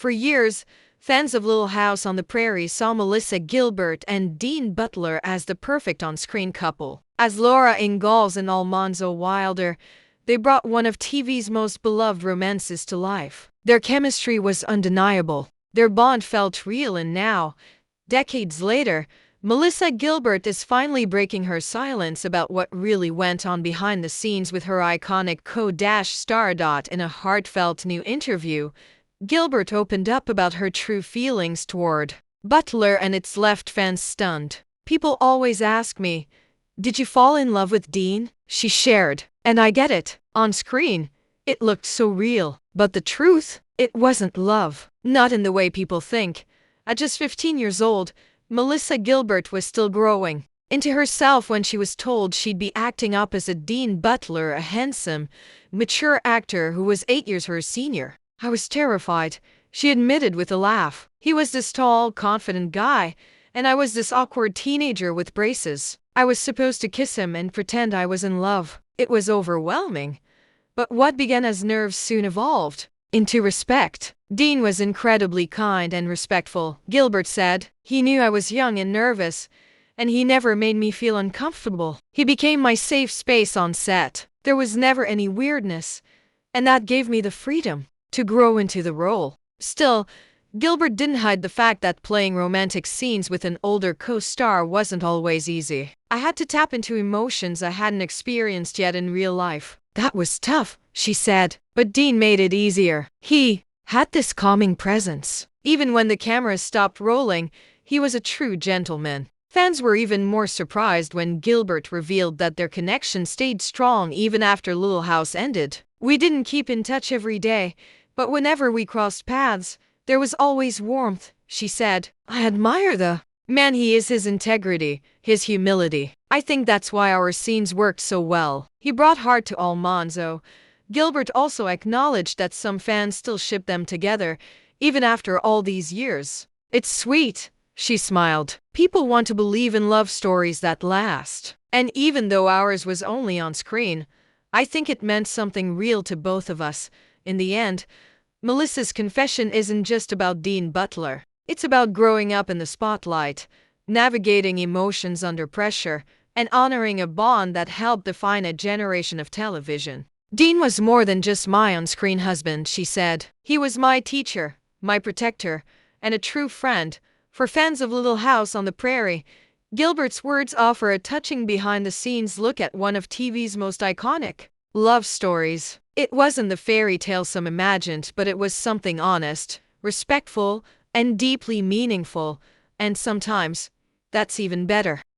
For years, fans of Little House on the Prairie saw Melissa Gilbert and Dean Butler as the perfect on-screen couple. As Laura Ingalls and Almanzo Wilder, they brought one of TV's most beloved romances to life. Their chemistry was undeniable. Their bond felt real, and now, decades later, Melissa Gilbert is finally breaking her silence about what really went on behind the scenes with her iconic co-star. In a heartfelt new interview, Gilbert opened up about her true feelings toward Butler, and it's left fans stunned. "People always ask me, did you fall in love with Dean?" she shared. "And I get it. On screen, it looked so real. But the truth? It wasn't love. Not in the way people think." At just 15 years old, Melissa Gilbert was still growing into herself when she was told she'd be acting opposite Dean Butler, a handsome, mature actor who was 8 years her senior. "I was terrified," she admitted with a laugh. "He was this tall, confident guy, and I was this awkward teenager with braces. I was supposed to kiss him and pretend I was in love. It was overwhelming. But what began as nerves soon evolved into respect." "Dean was incredibly kind and respectful," Gilbert said. "He knew I was young and nervous, and he never made me feel uncomfortable. He became my safe space on set. There was never any weirdness, and that gave me the freedom to grow into the role." Still, Gilbert didn't hide the fact that playing romantic scenes with an older co-star wasn't always easy. "I had to tap into emotions I hadn't experienced yet in real life. That was tough," she said. "But Dean made it easier. He had this calming presence. Even when the cameras stopped rolling, he was a true gentleman." Fans were even more surprised when Gilbert revealed that their connection stayed strong even after Little House ended. "We didn't keep in touch every day, but whenever we crossed paths, there was always warmth," she said. "I admire the man he is, his integrity, his humility. I think that's why our scenes worked so well. He brought heart to Almanzo." Gilbert also acknowledged that some fans still ship them together, even after all these years. "It's sweet," she smiled. "People want to believe in love stories that last. And even though ours was only on screen, I think it meant something real to both of us." In the end, Melissa's confession isn't just about Dean Butler. It's about growing up in the spotlight, navigating emotions under pressure, and honoring a bond that helped define a generation of television. "Dean was more than just my on-screen husband," she said. "He was my teacher, my protector, and a true friend." For fans of Little House on the Prairie, Gilbert's words offer a touching behind-the-scenes look at one of TV's most iconic love stories. It wasn't the fairy tale some imagined, but it was something honest, respectful, and deeply meaningful, and sometimes that's even better.